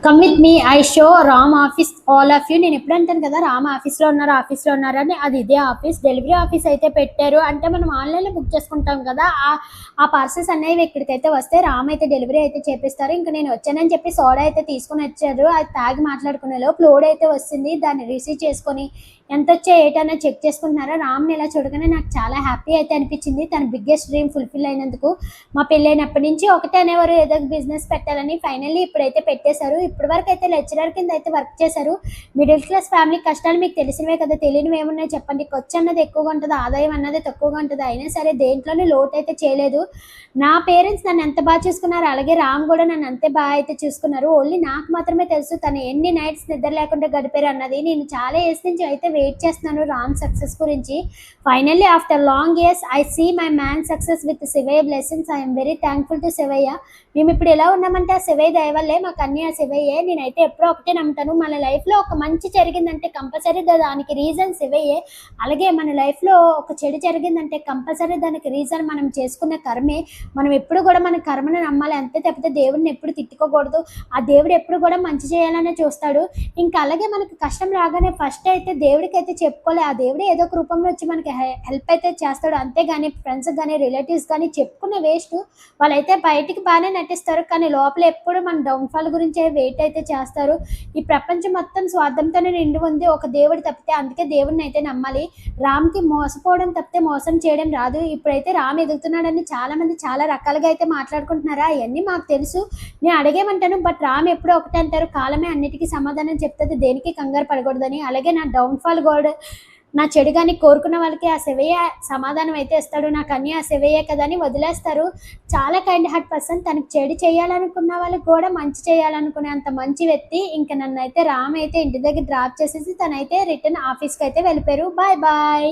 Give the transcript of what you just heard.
Come with me I show Ram office all of you. నేను ఎప్పుడు అంటాను కదా, రామ్ ఆఫీస్లో ఉన్నారు అని. అది ఇదే ఆఫీస్, డెలివరీ ఆఫీస్ అయితే పెట్టారు. అంటే మనం ఆన్లైన్లో బుక్ చేసుకుంటాం కదా, ఆ పార్సెల్స్ అనేవి ఇక్కడికైతే వస్తే రామ్ అయితే డెలివరీ అయితే చేపిస్తారు. ఇంకా నేను వచ్చానని చెప్పి సోడా అయితే తీసుకుని వచ్చారు. అది తాగి మాట్లాడుకునే లోపు లోడ్ అయితే వస్తుంది. దాన్ని రిసీవ్ చేసుకొని ఎంత వచ్చా ఏటన్నా చెక్ చేసుకుంటున్నారా. రామ్ని ఇలా చూడగానే నాకు చాలా హ్యాపీ అయితే అనిపించింది. తన బిగ్గెస్ట్ డ్రీమ్ ఫుల్ఫిల్ అయినందుకు. మా పెళ్ళైనప్పటి నుంచి ఒకటే అనేవారు, ఏదో బిజినెస్ పెట్టాలని. ఫైనల్లీ ఇప్పుడైతే పెట్టేశారు. ఇప్పటి వరకు అయితే లెక్చరర్ కింద అయితే వర్క్ చేశారు. మిడిల్ క్లాస్ ఫ్యామిలీ కష్టాలు మీకు తెలిసినవే కదా, తెలియనివి ఏమున్నాయి చెప్పండి. ఖర్చు అన్నది ఎక్కువగా ఉంటుంది, ఆదాయం అన్నది తక్కువగా ఉంటుంది. అయినా సరే దేంట్లోనే లోటు అయితే చేయలేదు. నా పేరెంట్స్ నన్ను ఎంత బాగా చూసుకున్నారు, అలాగే రామ్ కూడా నన్ను అంతే బాగా అయితే చూసుకున్నారు. ఓన్లీ నాకు మాత్రమే తెలుసు తను ఎన్ని నైట్స్ నిద్ర లేకుండా గడిపారు అన్నది. నేను చాలా ఇయర్స్ నుంచి అయితే వెయిట్ చేస్తున్నాను రామ్ సక్సెస్ గురించి. Finally after long years I see my man success with Shivayya blessings. I'm very thankful to Shivayya. మేము ఇప్పుడు ఎలా ఉన్నామంటే ఆ శివయ్య దయ వల్లే, మాకు అన్నీ ఆ శివయ్యే. నేనైతే ఎప్పుడో ఒకటే నమ్ముతాను, మన లైఫ్లో ఒక మంచి జరిగిందంటే కంపల్సరీ దానికి రీజన్ శివయ్యే. అలాగే మన లైఫ్లో ఒక చెడు జరిగిందంటే కంపల్సరీ దానికి రీజన్ మనం చేసుకున్న కర్మే. మనం ఎప్పుడు కూడా మన కర్మను నమ్మాలి, అంతే తప్పితే దేవుడిని ఎప్పుడు తిట్టుకోకూడదు. ఆ దేవుడు ఎప్పుడు కూడా మంచి చేయాలనే చూస్తాడు. ఇంకా అలాగే మనకి కష్టం రాగానే ఫస్ట్ అయితే దేవుడికి అయితే చెప్పుకోలే, ఆ దేవుడు ఏదో ఒక రూపంలో వచ్చి మనకి హెల్ప్ అయితే చేస్తాడు. అంతేగాని ఫ్రెండ్స్ కానీ రిలేటివ్స్ కానీ చెప్పుకునే వేస్ట్. వాళ్ళైతే బయటికి బాగానే నటిస్తారు, కానీ లోపల ఎప్పుడు మన డౌన్ఫాల్ గురించే వెయిట్ అయితే చేస్తారు. ఈ ప్రపంచం మొత్తం స్వార్థంతోనే నిండి ఉంది, ఒక దేవుడు తప్పితే. అందుకే దేవుడిని అయితే నమ్మాలి. రామ్కి మోసపోవడం తప్పితే మోసం చేయడం రాదు. ఇప్పుడైతే రామ్ ఎదుగుతున్నాడని చాలామంది చాలా రకాలుగా అయితే మాట్లాడుకుంటున్నారా, అవన్నీ మాకు తెలుసు. నేను అడిగేమంటాను, బట్ రామ్ ఎప్పుడో ఒకటే అంటారు, కాలమే అన్నిటికీ సమాధానం చెప్తుంది, దేనికి కంగారు పడకూడదని. అలాగే నా డౌన్ఫాల్ కూడా, నా చెడు కానీ కోరుకున్న వాళ్ళకి ఆ శివయ్య సమాధానం అయితే ఇస్తాడు. నాకు అన్నీ ఆ శివయ్యే కదా అని వదిలేస్తారు. చాలా కైండ్ హార్ట్ పర్సన్. తనకు చెడు చేయాలనుకున్న వాళ్ళకి కూడా మంచి చేయాలనుకునే అంత మంచి వ్యక్తి. ఇంకా నన్ను అయితే రామ్ అయితే ఇంటి దగ్గర డ్రాప్ చేసేసి తనైతే రిటర్న్ ఆఫీస్కి అయితే వెళ్ళిపోయారు. Bye bye.